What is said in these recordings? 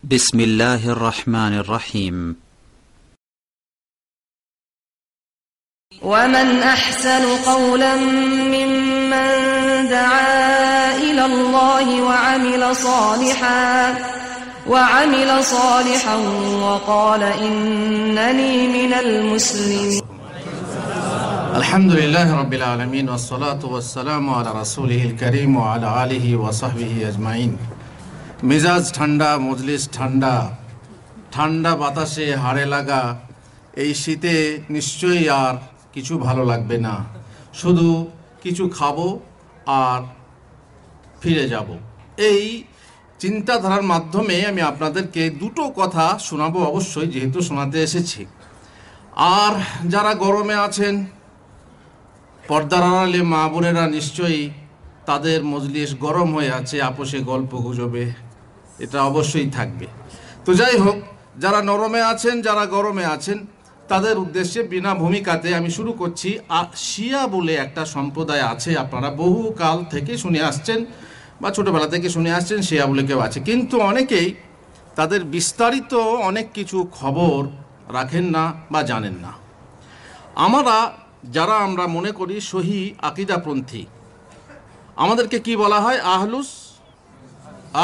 بسم الله الرحمن الرحيم. ومن أحسن قولا ممن دعا إلى الله وعمل صالحا وقال إنني من المسلمين. الحمد لله رب العالمين والصلاة والسلام على رسوله الكريم وعلى آله وصحبه أجمعين. মেজাজ ঠান্ডা, মজলিস ঠান্ডা, ঠান্ডা বাতাসে হাড়ে লাগা এই শীতে নিশ্চয়ই আর কিছু ভালো লাগবে না, শুধু কিছু খাবো আর ফিরে যাব। এই চিন্তাধারার মাধ্যমে আমি আপনাদেরকে দুটো কথা শোনাবো অবশ্যই, যেহেতু শোনাতে এসেছি। আর যারা গরমে আছেন, পর্দার আড়ালে মা বোনেরা নিশ্চয়ই তাদের মজলিস গরম হয়ে আছে, আপোষে গল্প গুজবে এটা অবশ্যই থাকবে। তো যাই হোক, যারা নরমে আছেন, যারা গরমে আছেন, তাদের উদ্দেশ্যে বিনা ভূমিকাতে আমি শুরু করছি। শিয়া বলে একটা সম্প্রদায় আছে, আপনারা বহু কাল থেকে শুনে আসছেন বা ছোটোবেলা থেকে শুনে আসছেন, শিয়া বলে কেউ আছে। কিন্তু অনেকেই তাদের বিস্তারিত অনেক কিছু খবর রাখেন না বা জানেন না। আমরা মনে করি সহি আকিদাপন্থী, আমাদেরকে কি বলা হয়?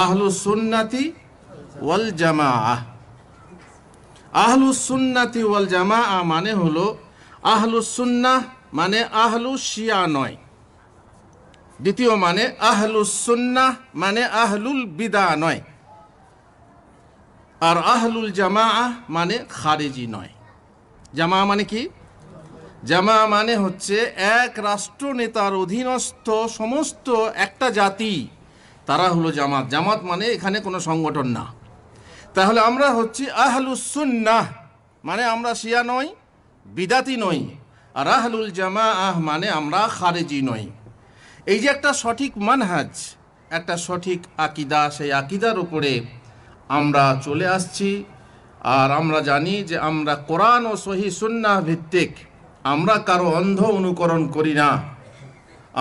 আহলুস সুন্নাতি ওয়াল জামাআহ। আহলুস সুন্নাতি ওয়াল জামাআহ মানে হলো, আহলুস সুন্নাহ মানে আহলুস শিয়া নয়। দ্বিতীয় মানে আহলুস সুন্নাহ মানে আহলুল বিদা নয়। আর আহলুল জামাআহ মানে খারিজি নয়। জামাআহ মানে কি? জামাআহ মানে হচ্ছে এক রাষ্ট্রনেতার অধীনস্থ সমস্ত একটা জাতি, তারা হলো জামাত। জামাত মানে এখানে কোনো সংগঠন না। তাহলে আমরা হচ্ছি আহলুস সুন্নাহ, মানে আমরা শিয়া নই, বিদাতি নই। আর আহলুল জামাআহ মানে আমরা খারেজি নই। এই যে একটা সঠিক মানহাজ, একটা সঠিক আকিদা, সেই আকিদার উপরে আমরা চলে আসছি। আর আমরা জানি যে আমরা কোরআন ও সহি সুন্নাহ ভিত্তিক, আমরা কারো অন্ধ অনুকরণ করি না।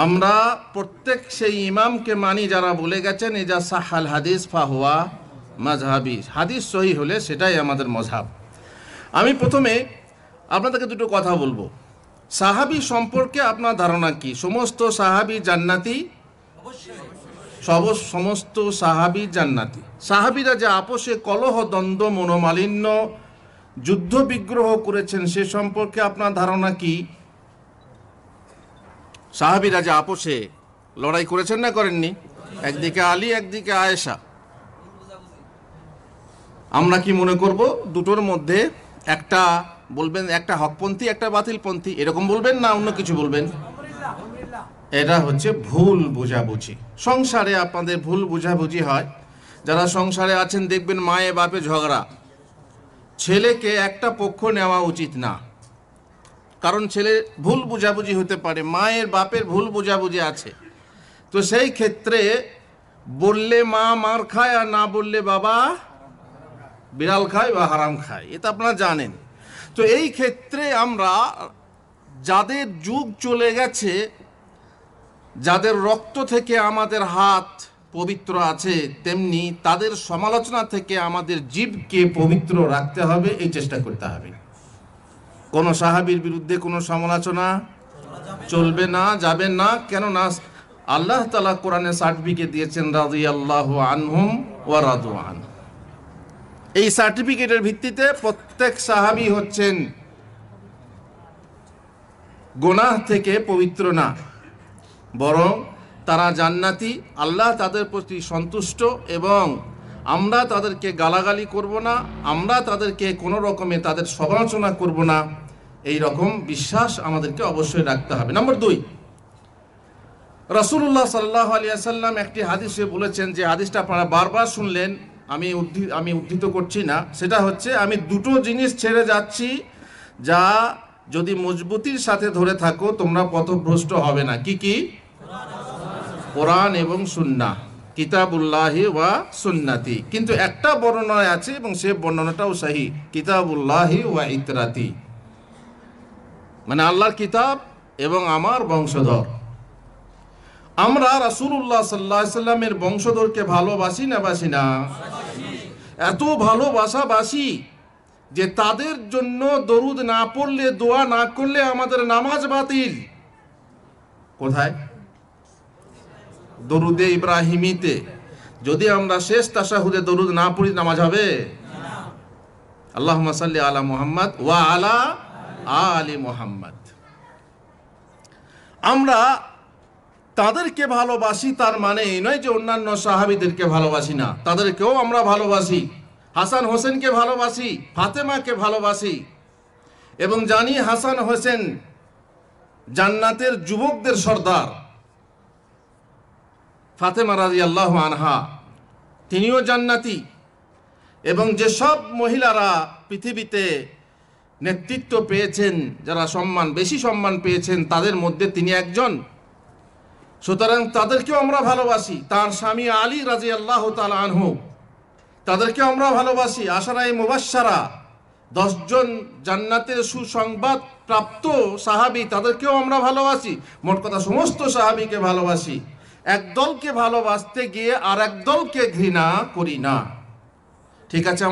আমরা প্রত্যেক সেই ইমামকে মানি যারা বলে গেছেন এজা সাহাল হাদিস ফাহুয়া মাজহাবি, হাদিস সহি হলে সেটাই আমাদের মজহাব। আমি প্রথমে আপনাদেরকে দুটো কথা বলবো। সাহাবী সম্পর্কে আপনার ধারণা কি? সমস্ত সাহাবী জান্নাতি? সমস্ত সাহাবী জান্নাতি। সাহাবীরা যে আপোষে কলহ, দ্বন্দ্ব, মনোমালিন্য, যুদ্ধ বিগ্রহ করেছেন সে সম্পর্কে আপনার ধারণা কি? সাহাবীরা যে আপোষে লড়াই করেছেন না করেননি? একদিকে আলী, একদিকে আয়েশা। আমরা কি মনে করব দুটোর মধ্যে একটা বলবেন একটা হকপন্থী, একটা বাতিলপন্থী, এরকম বলবেন না অন্য কিছু বলবেন? এটা হচ্ছে ভুল বোঝাবুঝি। সংসারে আপনাদের ভুল বোঝাবুঝি হয়। যারা সংসারে আছেন দেখবেন মায়ে বাপে ঝগড়া, ছেলেকে একটা পক্ষ নেওয়া উচিত না, কারণ ছেলে ভুল বুঝাবুঝি হতে পারে, মায়ের বাপের ভুল বুঝাবুঝি আছে। তো সেই ক্ষেত্রে বললে মা মার খায়, আর না বললে বাবা বিড়াল খায় বা হারাম খায়, এটা আপনারা জানেন। তো এই ক্ষেত্রে আমরা যাদের যুগ চলে গেছে, যাদের রক্ত থেকে আমাদের হাত পবিত্র আছে, তেমনি তাদের সমালোচনা থেকে আমাদের জীবকে পবিত্র রাখতে হবে, এই চেষ্টা করতে হবে। কোন সাহাবীর বিরুদ্ধে কোনো সমালোচনা চলবে না, যাবে না। কেননা আল্লাহ তাআলা কোরআনে সার্টিফিকেট দিয়েছেন, রাদিয়াল্লাহু আনহুম ওয়া রাদু আনহু। এই সার্টিফিকেটের ভিত্তিতে প্রত্যেক সাহাবী হচ্ছেন গুনাহ থেকে পবিত্র না, বরং তারা জান্নাতি। আল্লাহ তাদের প্রতি সন্তুষ্ট এবং আমরা তাদেরকে গালাগালি করব না, আমরা তাদেরকে কোনো রকমে তাদের সমালোচনা করব না, এই রকম বিশ্বাস আমাদেরকে অবশ্যই রাখতে হবে। নম্বর 2, রাসূলুল্লাহ সাল্লাল্লাহু আলাইহি ওয়াসাল্লাম একটি হাদিসে বলেছেন, যে হাদিসটা আপনারা বারবার শুনলেন, আমি উদ্ধৃত করছি না। সেটা হচ্ছে, আমি দুটো জিনিস ছেড়ে যাচ্ছি, যা যদি মজবুতির সাথে ধরে থাকো তোমরা পথভ্রষ্ট হবে না। কি কি? কোরআন এবং সুন্নাহ, কিতাবুল্লাহি ওয়া সুন্নাতি। কিন্তু একটা বর্ণনায় আছে এবং সে বর্ণনাটাও সহি, কিতাবুল্লাহি ওয়া ইতরাতি, মানে আল্লাহর কিতাব এবং আমার বংশধর। আমরা রাসূলুল্লাহ সাল্লাল্লাহু আলাইহি ওয়াসাল্লামের বংশধরকে ভালোবাসি না বাসি না? এত ভালোবাসাবাসী যে তাদের জন্য দরুদ না পড়লে, দোয়া না করলে আমাদের নামাজ বাতিল। কোথায়? দরুদে ইব্রাহিমিতে যদি আমরা শেষ তাশাহুদে দরুদ না পড়ি নামাজ হবে? আল্লাহুম্মা সাল্লি আলা মুহাম্মদ ওয়া আলা আলি মুহাম্মদ। আমরা তাদেরকে ভালোবাসি তার মানে এই নয় যে অন্যান্য সাহাবীদেরকে ভালোবাসি না, তাদেরকেও আমরা ভালোবাসি। হাসান হোসেনকে ভালোবাসি, ফাতেমাকে ভালোবাসি, এবং জানি হাসান হোসেন জান্নাতের যুবকদের সর্দার। ফাতেমা রাদিয়াল্লাহু আনহা তিনিও জান্নাতি। এবং যেসব মহিলারা পৃথিবীতে নেতৃত্ব পেয়েছেন, যারা বেশি সম্মান পেয়েছেন, তাদের মধ্যে তিনি একজন। সুতরাং তাদেরকেও আমরা ভালোবাসি। তার স্বামী আলী রাদিয়াল্লাহু তাআলা আনহু, তাদেরকে আমরা ভালোবাসি। আশারায়ে মুবাশশারা 10 জন জান্নাতের সুসংবাদ প্রাপ্ত সাহাবী, তাদেরকেও আমরা ভালোবাসি। মোট কথা সমস্ত সাহাবীকে ভালোবাসি। এক দলকে ভালোবাসতে গিয়ে আর এক দলকে ঘৃণা করি না। ঠিক আছে?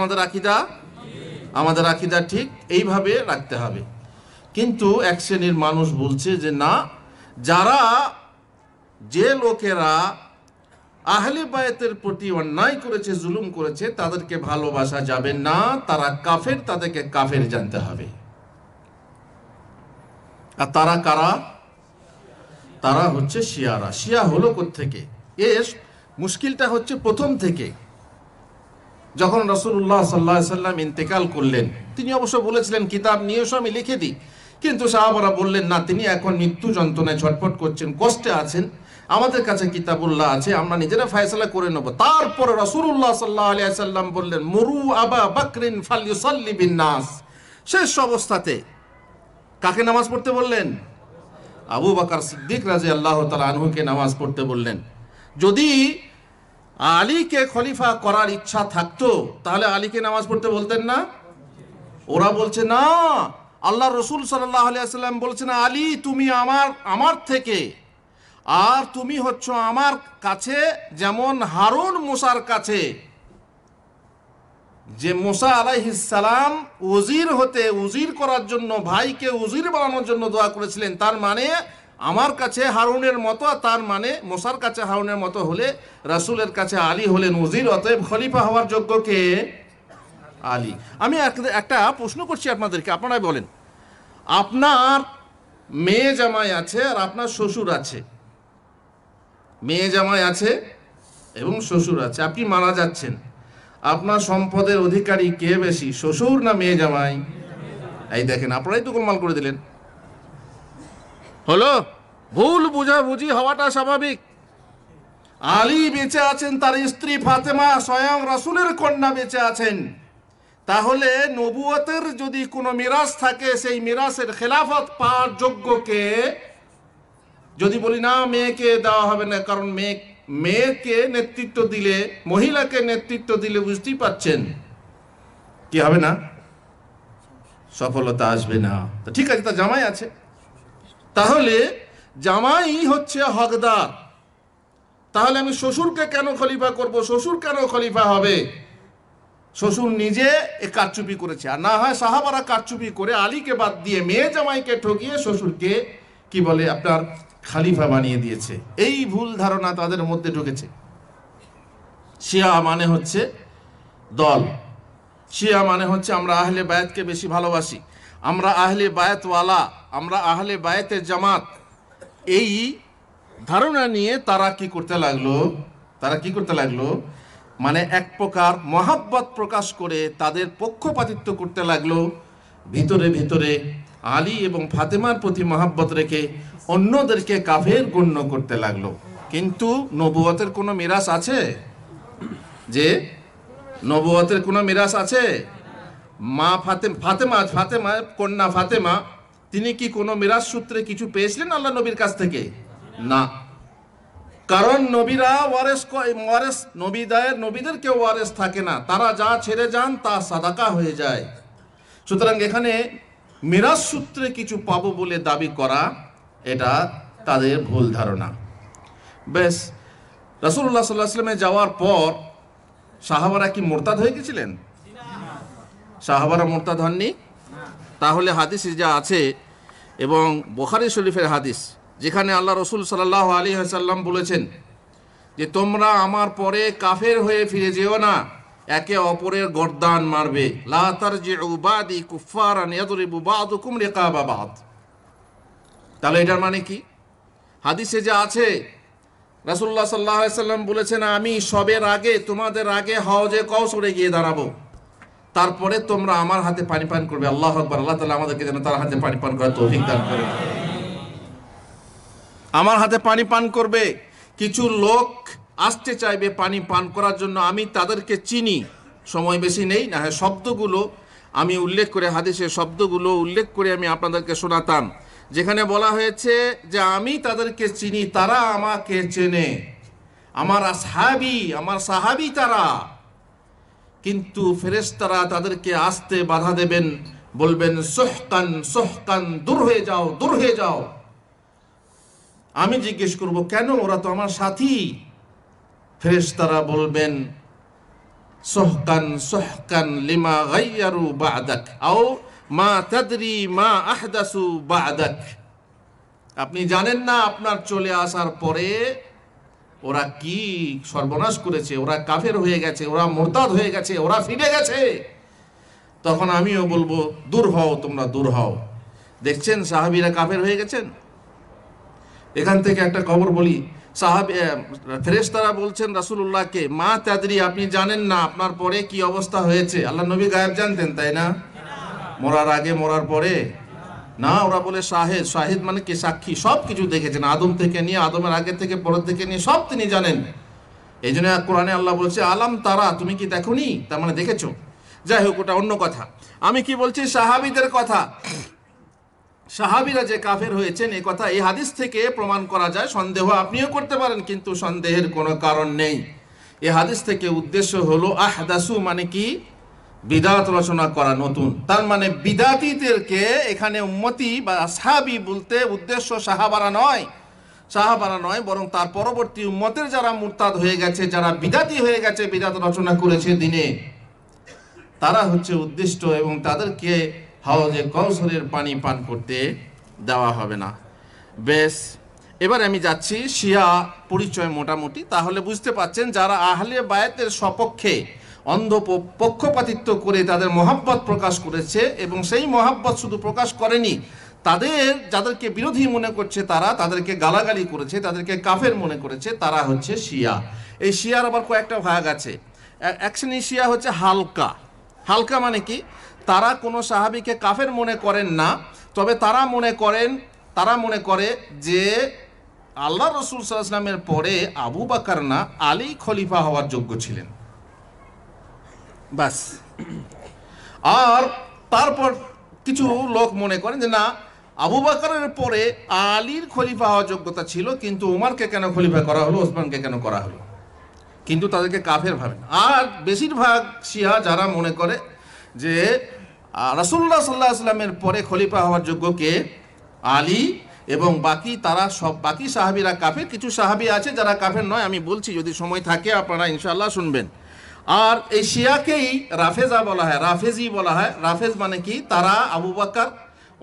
আমাদের আকীদা ঠিক এইভাবে রাখতে হবে। কিন্তু এক শ্রেণীর মানুষ বলছে যে না, যে লোকেরা আহলে বায়তের প্রতি অন্যায় করেছে, জুলুম করেছে, তাদেরকে ভালোবাসা যাবে না, তারা কাফের, তাদেরকে কাফের জানতে হবে। আর তারা কারা? তারা হচ্ছে শিয়ারা। শিয়া হলো কোত্থেকে? এর মুশকিলটা হচ্ছে প্রথম থেকে। যখন রাসূলুল্লাহ সাল্লাল্লাহু আলাইহি সাল্লাম ইন্তেকাল করলেন, তিনি অবশ্য বলেছিলেন কিতাব নিয়ে এসো, আমি লিখে দিই। কিন্তু সাহাবারা বললেন না, তিনি এখন মৃত্যু যন্ত্রণায় ছটফট করছেন, কষ্টে আছেন, আমাদের কাছে কিতাবুল্লাহ আছে, আমরা নিজেরা ফয়সালা করে নেব। তারপরে রাসূলুল্লাহ সাল্লাল্লাহু আলাইহি সাল্লাম বললেন মুরু আবা বকরিন ফালইউসাল্লি বিন-নাস। শেষ অবস্থাতে কাকে নামাজ পড়তে বললেন? আবু বকর সিদ্দিক রাদিয়াল্লাহু তাআলা আনহুকে নামাজ পড়তে বললেন। যদি আলীকে খলিফা করার ইচ্ছা থাকতো তাহলে আলীকে নামাজ পড়তে বলতেন না? ওরা বলছে না, আল্লাহ রসুল সাল্লাল্লাহু আলাইহি সাল্লাম বলছেন আলী তুমি আমার থেকে, আর তুমি হচ্ছ আমার কাছে যেমন হারুন মুসার কাছে। যে মুসা আলাইহিস সালাম উজির করার জন্য, ভাইকে উজির বানানোর জন্য দোয়া করেছিলেন, তার মানে আমার কাছে হারুনের মতো, তার মানে মুসার কাছে হারুনের মতো হলে রাসূলের কাছে আলী হলেন উজির, অতএব খলিফা হওয়ার যোগ্য কে? আলী। আমি একটা প্রশ্ন করছি আপনাদেরকে, আপনারাই বলেন। আপনার মেয়ে জামাই আছে আর আপনার শ্বশুর আছে, মেয়ে জামাই আছে এবং শ্বশুর আছে, আপনি মারা যাচ্ছেন, আপনার সম্পদের অধিকারী কে বেশি, শ্বশুর না মেয়ে জামাই? এই দেখেন, আপনারাই তো গোলমাল করে দিলেন। হলো ভুল বুঝাবুঝি হওয়াটা স্বাভাবিক। আলী বেঁচে আছেন, তার স্ত্রী ফাতেমা স্বয়ং রাসূলের কন্যা বেঁচে আছেন। তাহলে নবুয়তের যদি কোনো মিরাস থাকে, সেই মিরাসের খেলাফত পাওয়ার যোগ্য কে? যদি বলি না মেয়েকে দেওয়া হবে না, কারণ মেয়েকে নেতৃত্ব দিলে, মহিলাকে নেতৃত্ব দিলে বুঝতেই পাচ্ছেন কি হবে না, সফলতা আসবে না। তো ঠিক আছে, তা জামাই আছে, তাহলে জামাই হচ্ছে হকদার। তাহলে আমি শ্বশুরকে কেন খলিফা করব? শ্বশুর কেন খলিফা হবে? শ্বশুর নিজে এ কারচুপি করেছে, আর না হয় সাহাবারা কারচুপি করে আলীকে বাদ দিয়ে মেয়ে জামাইকে ঠকিয়ে শ্বশুরকে কি বলে আপনার খলিফা বানিয়ে দিয়েছে। এই ভুল ধারণা তাদের মধ্যে ঢুকেছে। শিয়া মানে হচ্ছে দল, শিয়া মানে হচ্ছে আমরা আহলে বায়াতকে বেশি ভালোবাসি, আমরা আহলে বায়াতওয়ালা, আমরা আহলে বায়াতের জামাত। এই ধারণা নিয়ে তারা কি করতে লাগলো, মানে এক প্রকার মহাব্বত প্রকাশ করে তাদের পক্ষপাতিত্ব করতে লাগলো। ভিতরে ভিতরে আলী এবং ফাতেমার প্রতি মহাব্বত রেখে অন্যদেরকে কাফের গণ্য করতে লাগলো। কিন্তু নবুয়তের কোনো মিরাস আছে? যে নবুয়তের কোনো মিরাস আছে? মা ফাতেমা কন্যা ফাতেমা, তিনি কি কোনো মিরাস সূত্রে কিছু পেয়েছিলেন আল্লাহ নবীর কাছ থেকে? না, কারণ নবীরা নবীদেরকে ওয়ারেস থাকে না, তারা যা ছেড়ে যান তা সাদাকা হয়ে যায়। সুতরাং এখানে মিরাস সূত্রে কিছু পাবো বলে দাবি করা, এটা তাদের ভুল ধারণা। বেশ, রাসূলুল্লাহ সাল্লাল্লাহু আলাইহি ওয়াসাল্লামে যাওয়ার পর সাহাবারা কি মোরতাদ হয়ে গেছিলেন? সাহাবারা মোরতাদ হননি। তাহলে হাদিসে যা আছে, এবং বুখারী শরীফের হাদিস, যেখানে আল্লাহ রসুল সাল্লাল্লাহু আলাইহি ওয়াসাল্লাম বলেছেন যে তোমরা আমার পরে কাফের হয়ে ফিরে যেও না, একে অপরের গর্দান মারবে। লা তারজিউ বাদি কুফারান ইয়াদরিবু বাদুকুম রিকাবা বাদ। তাহলে এটার মানে কি? হাদিসে যা আছে, রাসূলুল্লাহ সাল্লাল্লাহু আলাইহি ওয়াসাল্লাম বলেছেন আমি সবের আগে, তোমাদের আগে হাউজে কাউসারে গিয়ে দাঁড়াবো, তারপরে তোমরা আমার হাতে পানি পান করবে। আল্লাহু আকবার। আল্লাহ তাআলা আমাদেরকে যেন তার হাতে পানি পান করার তৌফিক দান করেন। আমার হাতে পানি পান করবে। কিছু লোক আসতে চাইবে পানি পান করার জন্য, আমি তাদেরকে চিনি। সময় বেশি নেই, না হয় শব্দগুলো আমি উল্লেখ করে, হাদিসের শব্দগুলো উল্লেখ করে আমি আপনাদেরকে শোনাতাম, যেখানে বলা হয়েছে যে আমি তাদেরকে চিনি, তারা আমাকে চেনে, আমার আসহাবী, আমার সাহাবী তারা। কিন্তু ফেরেশতারা তাদেরকে আসতে বাধা দেবেন, বলবেন সুহকান সুহকান, দূর হয়ে যাও, দূর হয়ে যাও। আমি জিজ্ঞেস করব কেন? ওরা তো আমার সাথী। ফেরেশতারা বলবেন সুহকান সুহকান লিমা গায়্যারু বা'দাক আও মা তাদরি মা আহদাসু বা'দাক। আপনি জানেন না আপনার চলে আসার পরে ওরা কি সর্বনাশ করেছে, ওরা কাফের হয়ে গেছে, ওরা মুরতাদ হয়ে গেছে, ওরা ফিরে গেছে। তখন আমিও বলবো দূর হও, তোমরা দূর হও। দেখছেন সাহাবীরা কাফের হয়ে গেছেন। এখান থেকে একটা খবর বলি, ফেরেশতারা বলছেন রাসূলুল্লাহকে মা তাদরি, আপনি জানেন না আপনার পরে কি অবস্থা হয়েছে। আল্লাহ নবী গায়েব জানতেন, তাই না? মরার আগে, মরার পরে না। ওরা বলে শাহেদ। শাহেদ মানে কি? সাক্ষী। সব কিছু দেখেছেন, আদম থেকে নিয়ে, আদমের আগে থেকে পরের থেকে নিয়ে সব তিনি জানেন। এই জন্য কোরআনে আল্লাহ বলছে আলাম তারা, তুমি কি দেখোনি? তার মানে দেখেছো। যাই হোক, ওটা অন্য কথা। আমি কি বলছি, সাহাবীদের কথা। সাহাবীরা যে কাফের হয়েছেন এই কথা এই হাদিস থেকে প্রমাণ করা যায়। সন্দেহ আপনিও করতে পারেন, কিন্তু সন্দেহের কোনো কারণ নেই। এই হাদিস থেকে উদ্দেশ্য হলো আহদাসু মানে কি? বিদাত রচনা করা, নতুন। তার মানে বিদাতীদেরকে এখানে উম্মতি বা আসহাবী বলতে উদ্দেশ্য সাহাবারা নয়, সাহাবারা নয়, বরং তার পরবর্তী উম্মতের যারা মুরতাদ হয়ে গেছে, যারা বিদাতি হয়ে গেছে, বিদাত রচনা করেছে দিনে, তারা হচ্ছে উদ্দিষ্ট, এবং তাদেরকে হাউজে কাউসারের পানি পান করতে দেওয়া হবে না। বেশ, এবার আমি যাচ্ছি শিয়া পরিচয় মোটামুটি। তাহলে বুঝতে পাচ্ছেন যারা আহলে বায়াতের সপক্ষে অন্ধ পক্ষপাতিত্ব করে তাদের মহাব্বত প্রকাশ করেছে, এবং সেই মহাব্বত শুধু প্রকাশ করেনি, তাদের যাদেরকে বিরোধী মনে করছে, তারা তাদেরকে গালাগালি করেছে, তাদেরকে কাফের মনে করেছে, তারা হচ্ছে শিয়া। এই শিয়ার আবার কয়েকটা ভাগ আছে। এক শ্রেণীর শিয়া হচ্ছে হালকা। হালকা মানে কি? তারা কোনো সাহাবীকে কাফের মনে করেন না, তবে তারা মনে করে যে আল্লাহ রসুল সাল্লাল্লাহু আলাইহি ওয়াসাল্লামের পরে আবু বকর না আলী খলিফা হওয়ার যোগ্য ছিলেন, বাস। আর তারপর কিছু লোক মনে করেন যে না, আবু বকরের পরে আলীর খলিফা হওয়ার যোগ্যতা ছিল, কিন্তু উমরকে কেন খলিফা করা হলো, ওসমানকে কেন করা হলো, কিন্তু তাদেরকে কাফের ভাবেন। আর বেশিরভাগ শিয়া যারা মনে করে যে রাসূলুল্লাহ সাল্লাল্লাহু আলাইহি ওয়াসাল্লামের পরে খলিফা হওয়ার যোগ্য কে? আলী, এবং বাকি তারা সব বাকি সাহাবীরা কাফের। কিছু সাহাবী আছে যারা কাফের নয়, আমি বলছি যদি সময় থাকে আপনারা ইনশাআল্লাহ শুনবেন। আর এই শিয়াকেই রাফেজা বলা হয়, রাফেজি বলা হয়। রাফেজ মানে কি? তারা আবু বকর,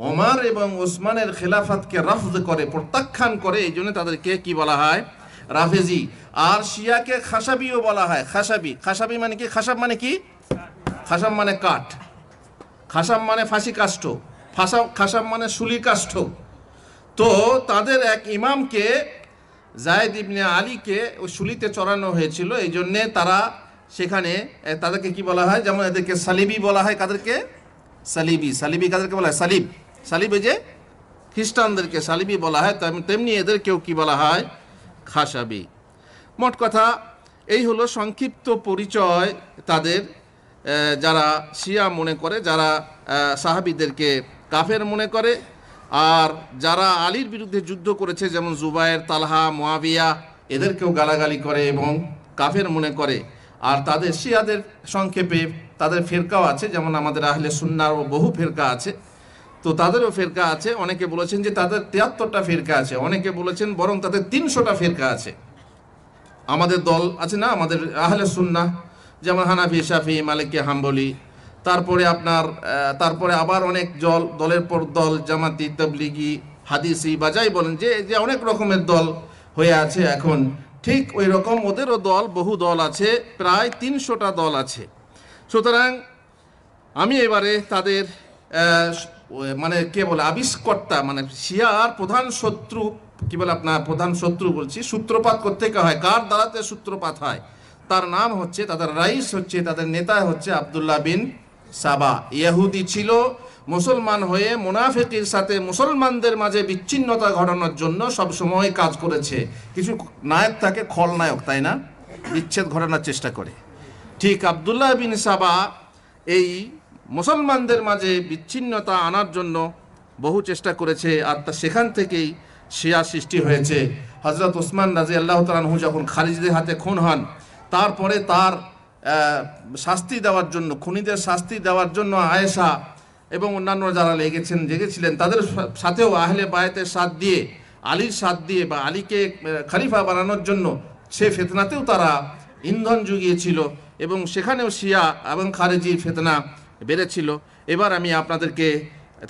ওমর এবং ওসমানের খেলাফতকে রফজ করে, প্রত্যাখ্যান করে, এই জন্য তাদেরকে কি বলা হয়? রাফেজি। আর শিয়াকে খাসাবিও বলা হয়। খাসাবি মানে কি? খাসাব মানে কি? খাসাব মানে কাঠ, খাসাব মানে ফাঁসি কাষ্ঠ, খাসাব মানে শুলি কাষ্ঠ। তো তাদের এক ইমামকে, যায়েদ ইবনে আলীকে ওই শুলিতে চড়ানো হয়েছিল, এই জন্যে তারা সেখানে তাদেরকে কি বলা হয়? যেমন এদেরকে সালিবি বলা হয়। কাদেরকে? সালিবি কাদেরকে বলা হয়? সালিবি যে খ্রিস্টানদেরকে সালিবি বলা হয়, তেমনি এদেরকেও কি বলা হয়? খাসাবি। মোট কথা এই হলো সংক্ষিপ্ত পরিচয় তাদের, যারা শিয়া মনে করে, যারা সাহাবীদেরকে কাফের মনে করে, আর যারা আলীর বিরুদ্ধে যুদ্ধ করেছে, যেমন জুবায়ের, তালহা, মুয়াবিয়া, এদেরকেও গালাগালি করে এবং কাফের মনে করে। আর তাদের শিয়াদের সংক্ষেপে তাদের ফেরকাও আছে, যেমন আমাদের আহলে সুন্নাহর বহু ফেরকা আছে, তো তাদেরও ফেরকা আছে। অনেকে বলেছেন যে তাদের 73টা ফেরকা আছে, অনেকে বলেছেন বরং তাদের 300টা ফেরকা আছে। আমাদের দল আছে না, আমাদের আহলে সুন্নাহ যেমন হানাফি, শাফি, মালিকি, হাম্বলি। তারপরে আবার অনেক দলের পর দল, জামাতি, তাবলিগি, হাদিসি বা যাই বলেন, যে অনেক রকমের দল হয়ে আছে এখন। ঠিক ওই রকম ওদেরও বহু দল আছে, প্রায় 300টা দল আছে। সুতরাং আমি এবারে তাদের মানে কে বলে আবিষ্কর্তা, মানে শিয়ার প্রধান শত্রু, কি বলে আপনার প্রধান শত্রু বলছি, সূত্রপাত করতে হয়, কার দ্বারাতে সূত্রপাত হয়, তার নাম হচ্ছে, তাদের রাইস হচ্ছে, তাদের নেতা হচ্ছে আব্দুল্লাহ বিন সাবা। ইহুদি ছিল, মুসলমান হয়ে মুনাফিকের সাথে মুসলমানদের মাঝে বিচ্ছিন্নতা ঘটানোর জন্য সব সময় কাজ করেছে। কিছু নায়ক থাকে খলনায়ক, তাই না, বিচ্ছেদ ঘটানোর চেষ্টা করে। ঠিক আব্দুল্লাহ বিন সাবা এই মুসলমানদের মাঝে বিচ্ছিন্নতা আনার জন্য বহু চেষ্টা করেছে, আর সেখান থেকেই শিয়া সৃষ্টি হয়েছে। হযরত ওসমান রাদিয়াল্লাহু তাআলা আনহু যখন খালিদের হাতে খুন হন, তারপরে তার শাস্তি দেওয়ার জন্য, খুনিদের শাস্তি দেওয়ার জন্য আয়েশা এবং অন্যান্য যারা জেগেছিলেন তাদের সাথেও আহলে বায়াতের সাথ দিয়ে, আলীর সাথ দিয়ে বা আলীকে খলিফা বানানোর জন্য সে ফিতনাতেও তারা ইন্ধন জুগিয়েছিল, এবং সেখানেও শিয়া এবং খারেজির ফিতনা বেড়েছিল। এবার আমি আপনাদেরকে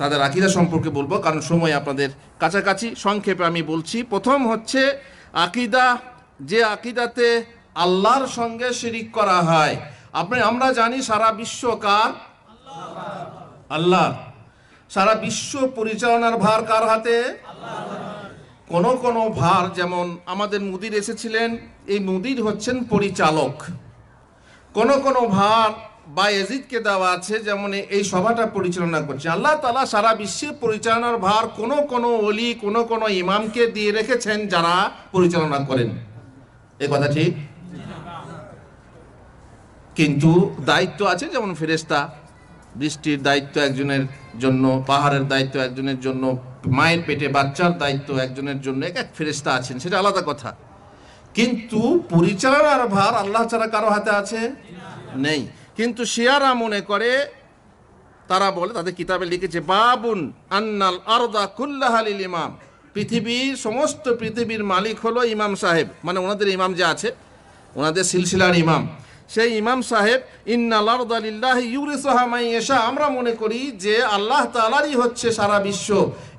তাদের আকীদা সম্পর্কে বলবো, কারণ সময় আপনাদের কাছাকাছি। সংক্ষেপে আমি বলছি। প্রথম হচ্ছে আকীদা, যে আকীদাতে আল্লাহর সঙ্গে শিরিক করা হয়। আমরা জানি সারা বিশ্ব কার? আল্লাহ। সারা বিশ্ব পরিচালনার ভার কার হাতে? কোন ভার, যেমন আমাদের মুদির এসেছিলেন, এই মুদির হচ্ছেন পরিচালক। কোন ভার বা এজিদকে দেওয়া আছে, যেমন এই সভাটা পরিচালনা করছে। আল্লাহ তাআলা সারা বিশ্বের পরিচালনার ভার কোন ওলি, কোন ইমামকে দিয়ে রেখেছেন, যারা পরিচালনা করেন। এ কথা ঠিক? কিন্তু দায়িত্ব আছে, যেমন ফেরেশতা, বৃষ্টির দায়িত্ব একজনের জন্য, পাহাড়ের দায়িত্ব একজনের জন্য, মায়ের পেটে বাচ্চার দায়িত্ব একজনের জন্য, এক ফেরেশতা আছেন, সেটা আলাদা কথা। কিন্তু পরিচালনার ভার আল্লাহ ছাড়া কারো হাতে আছে? নেই। কিন্তু শিয়ারা মনে করে, তারা বলে, তাদের কিতাবে লিখেছে, বাবুন আন্নাল আরদা কুল্লাহা লিল ইমাম, সমস্ত পৃথিবীর মালিক হলো ইমাম সাহেব, মানে ওনাদের ইমাম যে আছে, ওনাদের সিলসিলার ইমাম, সেই ইমাম সাহেব। ইন্নাল আরদা লিল্লাহি ইউরিসুহা মান ইয়াশা, আমরা মনে করি যে আল্লাহ তাআলারই হচ্ছে সারা বিশ্ব,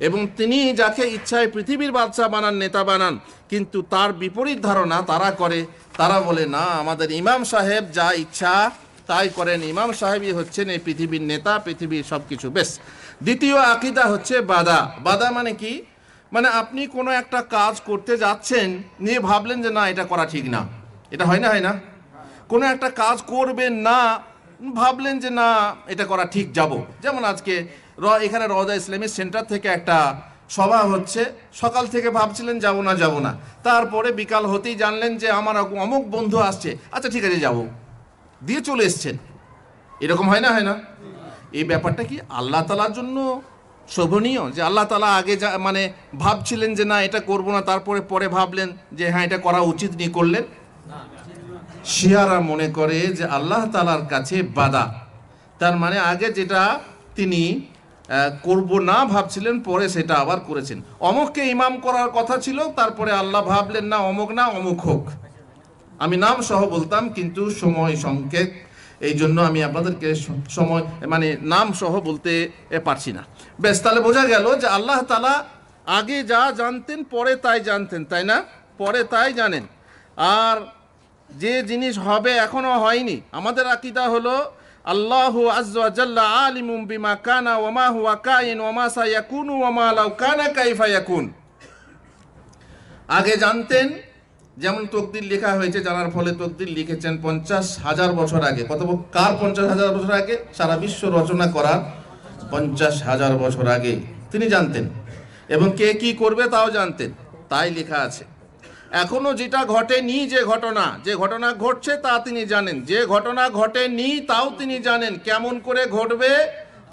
এবং তিনি যাকে ইচ্ছায় পৃথিবীর বাদশা বানান, নেতা বানান। কিন্তু তার বিপরীত ধারণা তারা করে। তারা বলে, না, আমাদের ইমাম সাহেব যা ইচ্ছা তাই করেন, ইমাম সাহেবই হচ্ছেন এই পৃথিবীর নেতা, পৃথিবীর সব কিছু। বেশ। দ্বিতীয় আকীদা হচ্ছে বাদা মানে কি? মানে আপনি কোনো একটা কাজ করতে যাচ্ছেন, নিয়ে ভাবলেন যে না, এটা করা ঠিক না। এটা হয় না? কোনো একটা কাজ করবেন না, ভাবলেন যে না, এটা করা ঠিক, যাব। যেমন আজকে এখানে রওজা ইসলামী সেন্টার থেকে একটা সভা হচ্ছে, সকাল থেকে ভাবছিলেন যাব না, তারপরে বিকাল হতেই জানলেন যে আমার অমুক বন্ধু আসছে, আচ্ছা ঠিক আছে যাব, দিয়ে চলে এসছেন। এরকম হয় না? এই ব্যাপারটা কি আল্লাহ তাআলার জন্য শোভনীয়? যে আল্লাহ তাআলা আগে মানে ভাবছিলেন যে না, এটা করব না, তারপরে পরে ভাবলেন যে হ্যাঁ, এটা করা উচিত, নিয়ে করলেন। শিয়ারা মনে করে যে আল্লাহ তাআলার কাছে বাদা, তার মানে আগে যেটা তিনি করব না ভাবছিলেন, পরে সেটা আবার করেছেন। অমুককে ইমাম করার কথা ছিল, তারপরে আল্লাহ ভাবলেন না, অমুক না, অমুক হোক। আমি নাম সহ বলতাম, কিন্তু সময় সংকেত, এই জন্য আমি আপনাদেরকে নাম সহ বলতে পারছি না। বেশ, তাহলে বোঝা গেল যে আল্লাহ তাআলা আগে যা জানতেন, পরে তাই জানতেন, তাই না? পরে তাই জানেন। আর যে জিনিস হবে এখনো হয়নি, আমাদের আকীদা হলো আল্লাহু আযজা ওয়া জাল্লা আলিমুম বিমা কানা ওয়া মা হুয়া কাইন ওয়া মা সায়াকুনু ওয়া মা লাউ কানা কাইফা ইয়াকুন। আগে জানতেন, যেমন তকদির লেখা হয়েছে, জানার ফলে তকদির লিখেছেন 50,000 বছর আগে। কার 50,000 বছর আগে? সারা বিশ্ব রচনা করার 50,000 বছর আগে তিনি জানতেন, এবং কে কি করবে তাও জানতেন, তাই লেখা আছে। এখনো যেটা ঘটেনি, যে ঘটনা ঘটছে তা তিনি জানেন, যে ঘটনা ঘটেনি তাও তিনি জানেন, কেমন করে ঘটবে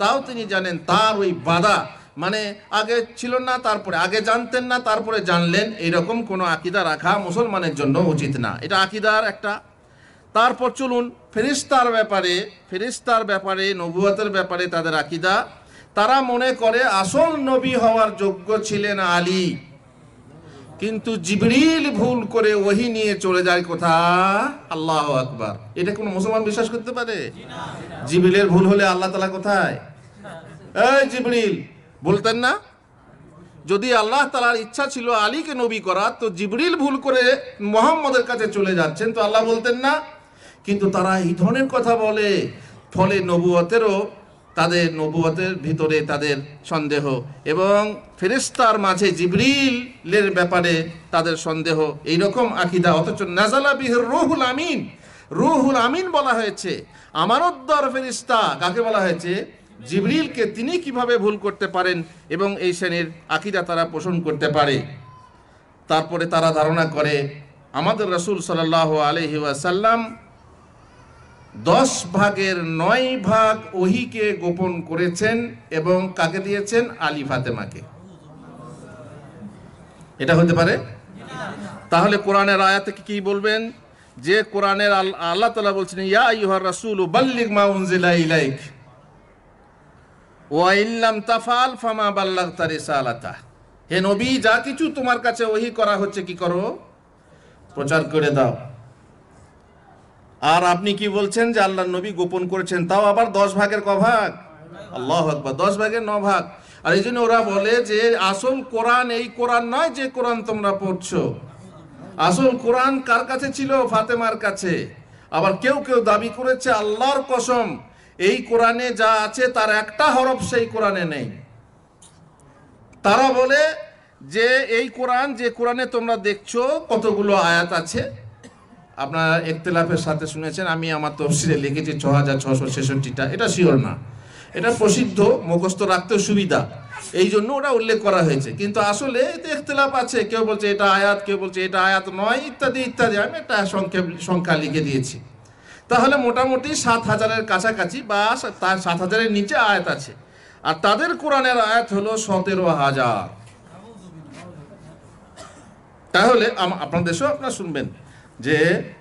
তাও তিনি জানেন। তার ওই বাদা, মানে আগে ছিল না, তারপরে আগে জানতেন না, তারপরে জানলেন, এইরকম কোনো আকীদা রাখা মুসলমানের জন্য উচিত না। এটা আকীদার একটা। তারপর চলুন ফেরেশতার ব্যাপারে, নবুয়তের ব্যাপারে তাদের আকীদা। তারা মনে করে আসল নবী হওয়ার যোগ্য ছিলেন আলী, কিন্তু জিবরিল ভুল করে ওহী নিয়ে চলে যায় কোথায়? আল্লাহু আকবার। এটা কোন মুসলমান বিশ্বাস করতে পারে? জিবরিলের ভুল হলে আল্লাহ তাআলা কোথায়? এই জিবরিল বলতেন না? যদি আল্লাহ তাআলার ইচ্ছা ছিল আলীকে নবী করা, তো জিবরিল ভুল করে মুহাম্মদের কাছে চলে যাচ্ছেন, তো আল্লাহ বলতেন না? কিন্তু তারা এই ধরনের কথা বলে, ফলে তাদের নবুয়তের ভিতরে তাদের সন্দেহ, এবং ফেরেশতার মাঝে জিবরিলের ব্যাপারে তাদের সন্দেহ, এইরকম আকীদা। অথচ নাযালা বিহির রূহুল আমিন, রূহুল আমিন বলা হয়েছে, আমানতদার ফেরেশতা কাকে বলা হয়েছে? জিবরিলকে। তিনি কিভাবে ভুল করতে পারেন এবং এই শ্রেণীর আকীদা তারা পোষণ করতে পারে? তারপরে তারা ধারণা করে আমাদের রাসূল সাল্লাল্লাহু আলাইহি ওয়াসাল্লাম 10 ভাগের 9 ভাগ ওহীকে গোপন করেছেন এবং কাকে দিয়েছেন? আলী ফাতেমাকে। এটা হতে পারে? তাহলে কোরআনের আয়াতে কি বলবেন? যে কোরআনের আল্লাহ তাআলা বলছেন, ইয়া আইয়ুহার রাসূলু বাল্লিগ মা উনজিলা ইলাইক ওয়া ইল্লাম তাফআল ফামা বাল্লাগতা রিসালাতা। হে নবী, যা কিছু তোমার কাছে ওহী করা হচ্ছে কি করো? প্রচার করে দাও। আর আপনি কি বলছেন যে আল্লাহর নবী গোপন করেছেন, তাও আবার 10 ভাগের ক ভাগ? আল্লাহু আকবার, 10 ভাগের 9 ভাগ। আর এই জন্য ওরা বলে যে আসল কোরআন এই কোরআন নয় যে কোরআন তোমরা পড়ছো। আসল কোরআন কার কাছে ছিল? ফাতেমার কাছে। আবার কেউ কেউ দাবি করেছে আল্লাহর কসম, এই কোরআনে যা আছে তার একটা হরফ সেই কোরআনে নেই। তারা বলে যে এই কোরআন, যে কোরআনে তোমরা দেখছো কতগুলো আয়াত আছে, আপনারা ইখতিলাফের সাথে শুনেছেন, আমি আমার তফসিরে লিখেছি 6666টা, এটা শিওর না, এটা প্রসিদ্ধ, মুখস্থ রাখতে সুবিধা, এই জন্য ওটা উল্লেখ করা হয়েছে। কিন্তু আসলে এতে ইখতিলাফ আছে, কেউ বলছে এটা আয়াত, কেউ বলছে এটা আয়াত নয়, ইত্যাদি ইত্যাদি। আমি একটা সংখ্যা লিখে দিয়েছি। তাহলে মোটামুটি 7000-এর কাছাকাছি বা 7000-এর নিচে আয়াত আছে। আর তাদের কোরআনের আয়াত হলো 17000। তাহলে আপনার দেশেও আপনারা শুনবেন যে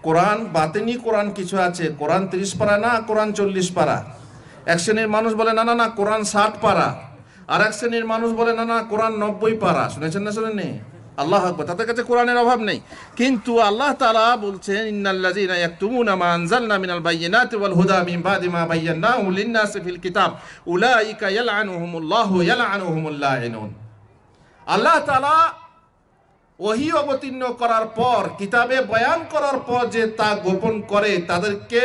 কোরআন, বাতেনি কোরআন কিছু আছে, কোরআন 30 পারা না, কোরআন 40 পারা। এক শ্রেণীর মানুষ বলে না না না কোরআন 60 পারা, আর এক শ্রেণীর মানুষ বলে না না কোরআন 90 পারা। শুনেছেন না শোনেননি? আল্লাহু আকবার। তাদের কাছে কোরআনের অভাব নেই। কিন্তু আল্লাহ তাআলা বলছেন, ইন্নাল্লাযীনা ইয়াকতুমুনা মা আনজালনা মিনাল বায়্যিনাতি ওয়াল হুদা মিন বাদি মা বায়্যানাহু লিন-নাসি ফিল কিতাব উলাইকা ইয়ালআনুহুমুল্লাহু ইয়ালআনুহুমুল লাঈনুন। আল্লাহ তাআলা ওহী অবতীর্ণ করার পর, কিতাবে বয়ান করার পর যে তা গোপন করে, তাদেরকে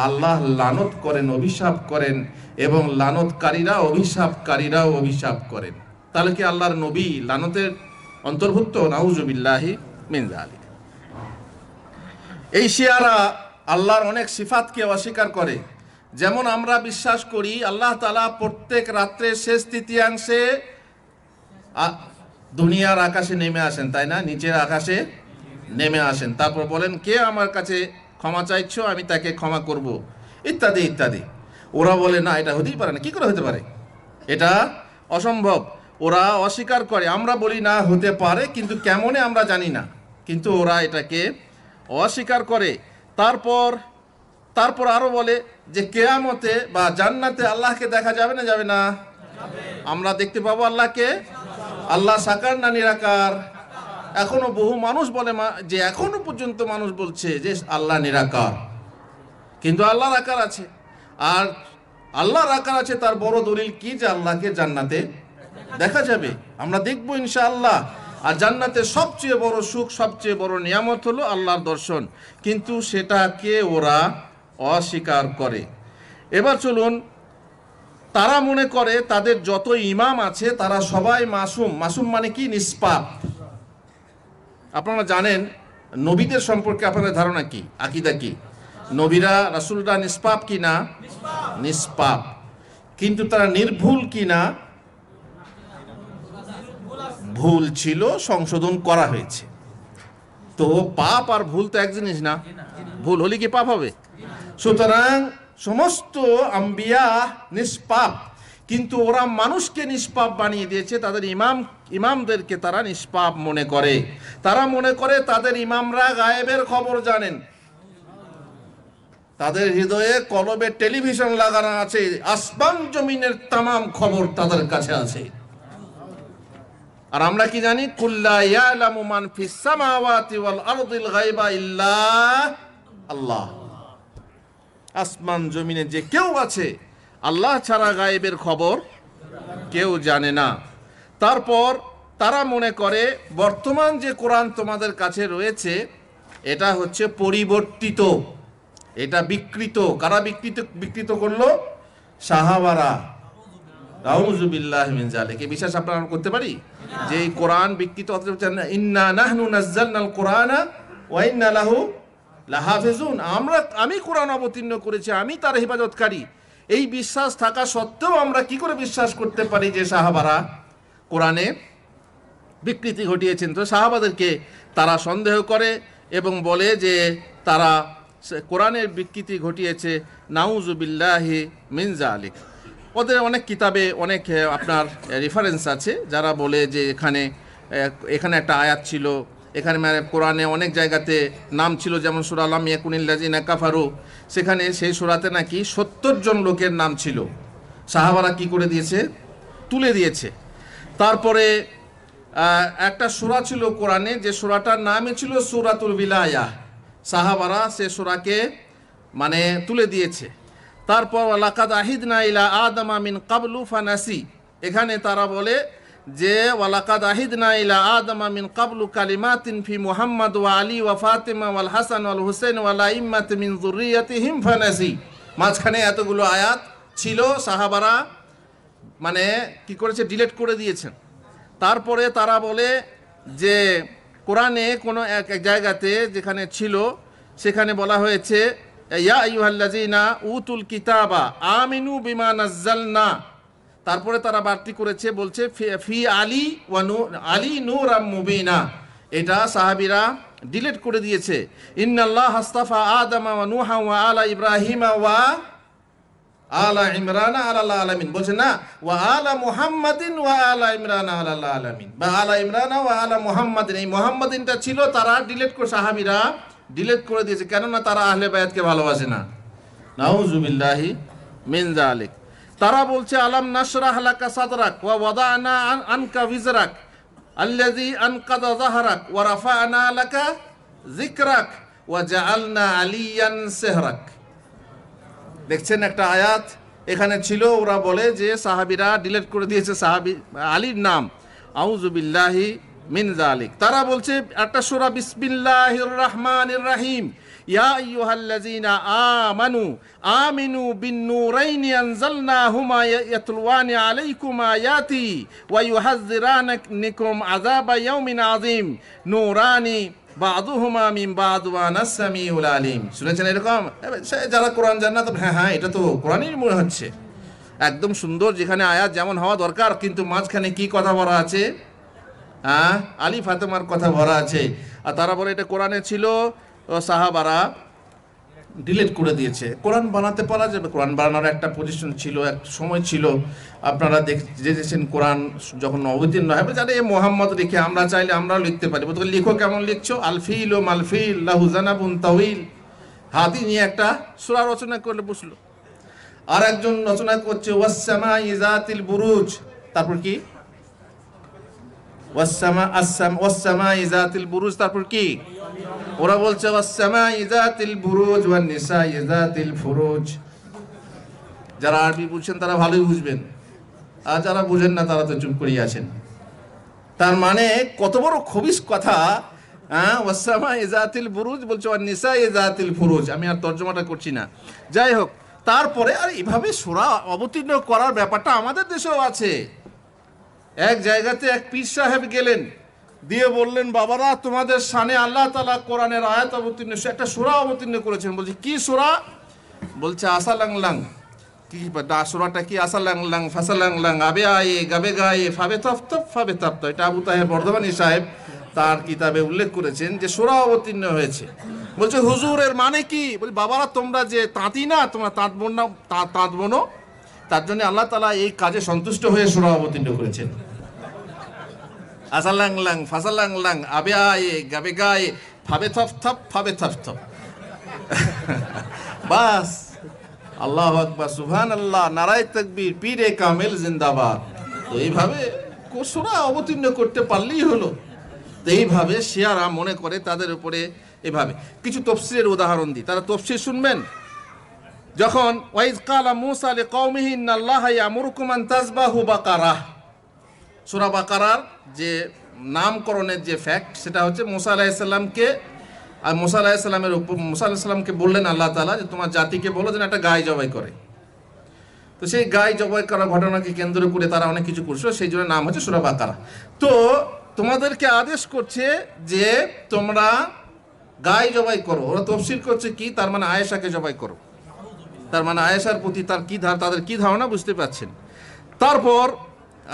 আল্লাহ লানত করেন, অভিশাপ করেন, এবং লানতকারীরা অভিশাপকারীরাও অভিশাপ করেন। তাহলে কি আল্লাহর নবী লানতের অন্তর্ভুক্ত? নাউযুবিল্লাহি মিন যালিক। এই শিয়ারা আল্লাহর অনেক সিফাতকে অস্বীকার করে। যেমন আমরা বিশ্বাস করি আল্লাহ তাআলা প্রত্যেক রাত্রে শেষ তৃতীয়াংশে দুনিয়ার আকাশে নেমে আসেন, তাই না? নিচের আকাশে নেমে আসেন, তারপর বলেন কে আমার কাছে ক্ষমা চাইছো, আমি তাকে ক্ষমা করব, ইত্যাদি ইত্যাদি। ওরা বলে না, এটা হতেই পারে না। কি করে হতে পারে? এটা অসম্ভব। ওরা অস্বীকার করে। আমরা বলি না, হতে পারে, কিন্তু কেমনে আমরা জানি না। কিন্তু ওরা এটাকে অস্বীকার করে। তারপর আরো বলে যে কিয়ামতে বা জান্নাতে আল্লাহকে দেখা যাবে না, যাবে না? আমরা দেখতে পাবো আল্লাহকে। আল্লাহ সাকার না নিরাকার? এখনো বহু মানুষ বলে যে এখনো পর্যন্ত মানুষ বলছে যে আল্লাহ নিরাকার, কিন্তু আল্লাহর আকার আছে। আর আল্লাহর আকার আছে, তার বড় দলিল কি? যে আল্লাহকে জান্নাতে দেখা যাবে, আমরা দেখবো ইনশাআল্লাহ। আর জান্নাতে সবচেয়ে বড় সুখ, সবচেয়ে বড় নিয়ামত হলো আল্লাহর দর্শন, কিন্তু সেটাকে ওরা অস্বীকার করে। এবার চলুন, তারা মনে করে তাদের যত ইমাম আছে তারা সবাই মাসুম। মাসুম মানে কি? নিষ্পাপ। আপনারা জানেন নবীদের সম্পর্কে আপনাদের ধারণা কি, আকীদা কি? নবীরা, রাসূলরা নিষ্পাপ কি না? নিষ্পাপ। কিন্তু তারা নির্ভুল কি না? ভুল ছিল, সংশোধন করা হয়েছে। তো পাপ আর ভুল তো এক জিনিস না। ভুল হলে কি পাপ হবে? সুতরাং সমস্ত আম্বিয়া নিষ্পাপ, কিন্তু ওরা মানুষকে নিষ্পাপ বানিয়ে দিয়েছে। তাদের ইমামদেরকে তারা নিষ্পাপ মনে করে। তারা মনে করে তাদের ইমামরা গায়েবের খবর জানেন। তাদের হৃদয়ে কলবে টেলিভিশন লাগানো আছে, আসমান জমিনের তামাম খবর তাদের কাছে আছে। আর আমরা কি জানি, কুল্লা ইয়ালামু মান ফিস সামাওয়াতি ওয়াল আরদিল গায়বা ইল্লা আল্লাহ। আসমান জমিনে যে কেউ আছে, আল্লাহ ছাড়া গায়েবের খবর কেউ জানে না। তারপর তারা মনে করে বর্তমান যে কোরআন তোমাদের কাছে রয়েছে এটা হচ্ছে পরিবর্তিত, এটা বিকৃত। কারা বিকৃত করলো? সাহাবারা। আউযু বিল্লাহি মিন যালিক। এই বিশ্বাস আপনারা করতে পারি যে এই কোরআন বিকৃত? ইন্না নাহনু নাযালনাল কোরআনা ওয়া ইন্না লাহু লাহাফিজুন। আমি কোরআন অবতীর্ণ করেছি, আমি তার হেফাজতকারী। এই বিশ্বাস থাকা সত্ত্বেও আমরা কি করে বিশ্বাস করতে পারি যে সাহাবারা কোরআনে বিকৃতি ঘটিয়েছেন? তো সাহাবাদেরকে তারা সন্দেহ করে এবং বলে যে তারা কোরআনের বিকৃতি ঘটিয়েছে। নাউযু বিল্লাহি মিন যালিক। ওদের অনেক কিতাবে অনেক আপনার রেফারেন্স আছে যারা বলে যে এখানে একটা আয়াত ছিল, এখানে কোরআনে অনেক জায়গাতে নাম ছিল, যেমন সূরা লাম ইয়াকুনিল্লাযিনা কাফারু, সেখানে সেই সূরাতে নাকি 70 জন লোকের নাম ছিল। সাহাবারা কি করে দিয়েছে? তুলে দিয়েছে। তারপরে একটা সূরা ছিল কোরআনে, যে সূরাটার নামই ছিল সূরাতুল বিলায়া। সাহাবারা সে সূরাকে তুলে দিয়েছে। তারপর ওয়ালাকাদ আহিদনা ইলা আদামা মিন কাবলু ফানাসি, এখানে তারা বলে যে ওয়ালাকাদ আহিদনা ইলা আদামা মিন কাবলু কালিমাতিন ফি মুহাম্মদ ওয়া আলী ওয়া ফাতিমা ওয়াল হাসান ওয়াল হুসাইন ওয়াল আইম্মাতি মিন যুররিয়াতিহিম ফানাসি। মাঝখানে এতগুলো আয়াত ছিল, সাহাবারা কি করেছে? ডিলিট করে দিয়েছেন। তারপরে তারা বলে যে কোরআনে কোনো এক জায়গাতে যেখানে ছিল সেখানে বলা হয়েছে ইয়া আইয়ুহাল্লাযিনা উতুল কিতাবা আমিনু বিমা নাযালনা। তারপরে তারা বাড়তি করেছে, বলছে ফি আলী ওয়া আলী নূরাম মুবিনা। এটা সাহাবীরা ডিলিট করে দিয়েছে। ইন্নাল্লাহ আস্তাফা আদামা ওয়া নূহা ওয়া আলা ইব্রাহিমা ওয়া আলা ইমরানা আলাল আলামিন, বলছে না ওয়া আলা মুহাম্মাদিন ওয়া আলা ইমরানা আলাল আলামিন, বা আলা ইমরানা ওয়া আলা মুহাম্মাদিন। এই মুহাম্মাদিনটা ছিল, তারা ডিলিট করে, সাহাবীরা ডিলিট করে দিয়েছে, কেননা তারা আহলে বায়াতকে ভালোবাসে না। নাউযু বিল্লাহি মিন যালিক। তারা বলছে আলাম নাশরাহ লাকা সাদরাক ওয়া ওয়াদানা আনকা বিজরাক আল্লাযী আনকাদা যাহরাক ওয়া রাফা'না লাকা যিকরাক ওয়া জাআলনা আলিয়ান সিহরাক। দেখছেন একটা আয়াত এখানে ছিল, ওরা বলে যে সাহাবীরা ডিলিট করে দিয়েছে সাহাবী আলীর নাম। আউযু বিল্লাহি মিন যালিক। তারা বলছে একটা সূরা বিসমিল্লাহির রহমানির রহিম, ইয়া আইয়ুহাল্লাযিনা আমানু আমিনু বিন-নূরাইনি আনজালনাহুমা ইয়াতলুওয়ানি আলাইকুম আয়াতি ওয়া ইউহাযযিরানাকুম আযাবা ইয়াউমিন আযীম নূরানি বাদুহুমা মিন বাদ ওয়া আনাস সামিউল আলিম। শুনেছেন এরকম? যারা কোরআন জানে না তো হ্যাঁ এটা তো কোরআনই মনে হচ্ছে, একদম সুন্দর, যেখানে আয়াত যেমন হওয়া দরকার, কিন্তু মাঝখানে কি কথা বলা আছে? আলী ফাতেমার কথা ভরা আছে। আর তারা বলে এটা কোরআনে ছিল, সাহাবারা ডিলিট করে দিয়েছে। কোরআন বানাতে পারা যাবে, কোরআন বানানোর একটা পজিশন ছিল, এক সময় ছিল। আপনারা দেখেছেন কোরআন যখন অবতীর্ণ হবে, জানে মোহাম্মদ লিখে, আমরা চাইলে আমরাও লিখতে পারি। বলতে লিখো, কেমন লিখছো? আলফিল ও মালফিল লাহু জানাবুন তাওয়িল। হাতি নিয়ে একটা সূরা রচনা করলে বসলো। আর একজন রচনা করছে ওয়াস-সামাই যাতিল বুরুজ। তারপর কি? ওয়াস-সামাই যাতিল বুরুজ। তারপর কি? ওরা বলছে ওয়াস-সামাই যাতিল বুরুজ ওয়ান নিসাই যাতিল ফুরুজ। যারা আরবি বুঝছেন তারা ভালোই বুঝবেন, আর যারা বুঝেন না তারা তো চুপ করিয়ে আছেন। তার মানে কত বড় খবিস কথা! ওয়াস-সামাই যাতিল বুরুজ বলছে ওয়ান নিসাই যাতিল ফুরুজ। আমি আর তর্জমাটা করছি না। যাই হোক, তারপরে আর এইভাবে সূরা অবতীর্ণ করার ব্যাপারটা আমাদের দেশেও আছে। এক জায়গাতে এক পীর সাহেব গেলেন, দিয়ে বললেন, বাবারা তোমাদের শানে আল্লাহ তাআলা কোরআনের আয়াত অবতীর্ণ, একটা সূরা অবতীর্ণ করেছেন। বলছে কি সূরা? বলছে আসালাংলাং। কি সূরাটা কি? আসালাংলাং ফাসালাংলাং আবে আয়ে গাবে গায়ে ফাবে তফতফ ফাবে তফত। এটা আবু তাহের বর্ধমানী সাহেব তার কিতাবে উল্লেখ করেছেন যে সূরা অবতীর্ণ হয়েছে। বলছে হুজুর এর মানে কি? বলি বাবারা তোমরা যে তাঁতি না, তোমরা তাঁত বোনো, তার জন্য আল্লাহ তাআলা এই কাজে সন্তুষ্ট হয়ে সূরা অবতীর্ণ করেছেন। আসালাংলাং ফাসালাংলাং আবে আয়ে গাবে গায়ে ফাবে থফথফ ফাবে থফথফ। বাস, আল্লাহু আকবার, সুবহানাল্লাহ, নারায়ে তাকবীর, পীরে কামিল জিন্দাবাদ। তো এইভাবে সূরা অবতীর্ণ করতে পারলেই হলো। তো এইভাবে শিয়ারা মনে করে তাদের উপরে এভাবে। কিছু তাফসীরের উদাহরণ দিই, তারা তাফসীর শুনবেন। যখন ওয়াইজ কালা মূসা লিকওমিহি ইন্নাল্লাহা ইয়ামুরুকুম আন তাযবাহু বাকারাহ, সূরা বাকারার যে নামকরণের যে ফ্যাক্ট, সেটা হচ্ছে মুসা আলাইহিস সালামকে, আর মুসা আলাইহিস সালামের উপর মুসা আলাইহিস সালামকে বললেন আল্লাহ তাআলা যে তোমার জাতিকে বলো যেন একটা গায় জবাই করে। তো সেই গায় জবাই করার ঘটনাকে কেন্দ্র করে তারা অনেক কিছু করছিল, সেই জন্য নাম হচ্ছে সূরা বাকারা। তো তোমাদেরকে আদেশ করছে যে তোমরা গায় জবাই করো। ওরা তাফসীর করছে কি, তার মানে আয়েশাকে জবাই করো। তার মানে আয়েশার প্রতি তাদের কি ধারণা বুঝতে পারছেন। তারপর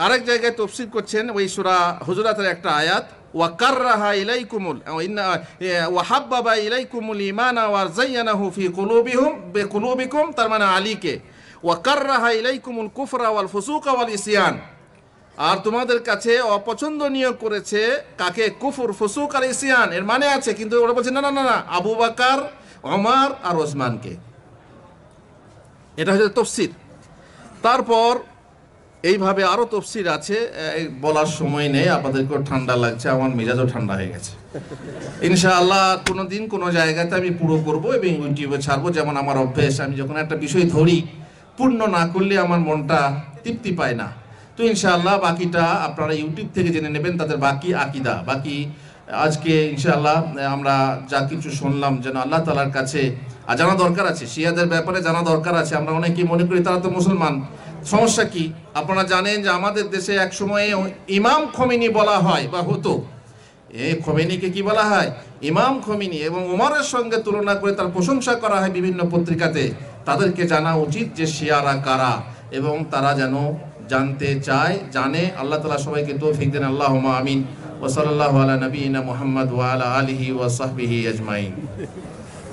আরেক জায়গায় তাফসীর করছেন ওই সূরা হুজুরাতের একটা আয়াত, ওয়া কাররাহা ইলাইকুমুল ওয়া হাব্বাবা ইলাইকুমুল ঈমানা ওয়া যায়্যানাহু ফি কুলুবিকুম, তার মানে আলীকে, ওয়া কাররাহা ইলাইকুমুল কুফরা ওয়াল ফুসুকা ওয়াল ইসয়ান, আর তোমাদের কাছে অপছন্দনীয় করেছে কাকে, কুফর, ফুসুক আর ইসয়ান। এর মানে আছে, কিন্তু ওরা বলছে না না না না, আবু বকর, ওমর আর ওসমানকে। এটা হচ্ছে তাফসীর। তারপর এইভাবে আরো তাফসীর আছে, বলার সময় নেই, আপনাদেরকেও ঠান্ডা লাগছে, আমার মেজাজও ঠান্ডা হয়ে গেছে। ইনশাআল্লাহ কোনোদিন কোনো জায়গাতে আমি পুরো করব এবং ইউটিউবে ছাড়বো। যেমন আমার অভ্যেস, আমি যখন একটা বিষয় ধরি পূর্ণ না করলে আমার মনটা তৃপ্তি পায় না। তো ইনশাআল্লাহ বাকিটা আপনারা ইউটিউব থেকে জেনে নেবেন, তাদের বাকি আকীদা। বাকি আজকে ইনশাআল্লাহ আমরা যা কিছু শুনলাম যেন আল্লাহ তাআলার কাছে জানা দরকার আছে, শিয়াদের ব্যাপারে জানা দরকার আছে। আমরা অনেকেই মনে করি তারা তো মুসলমান, সমস্যা কি? আপনারা জানেন যে আমাদের দেশে এক সময়ে ইমাম খোমেনি বলা হয় বা হতো। এই খোমেনিকে কি বলা হয়? ইমাম খোমেনি। এবং ওমরের সঙ্গে তুলনা করে তার প্রশংসা করা হয় বিভিন্ন পত্রিকাতে। তাদেরকে জানা উচিত যে শিয়ারা কারা, এবং তারা যেন জানতে চায়, জানে। আল্লাহ তাআলা সবাইকে তৌফিক দেন। আল্লাহুম্মা আমিন। ওয়া সাল্লাল্লাহু আলা নবিয়িনা মুহাম্মদ ওয়া আলা আলিহি ওয়া সাহবিহি আজমাইন।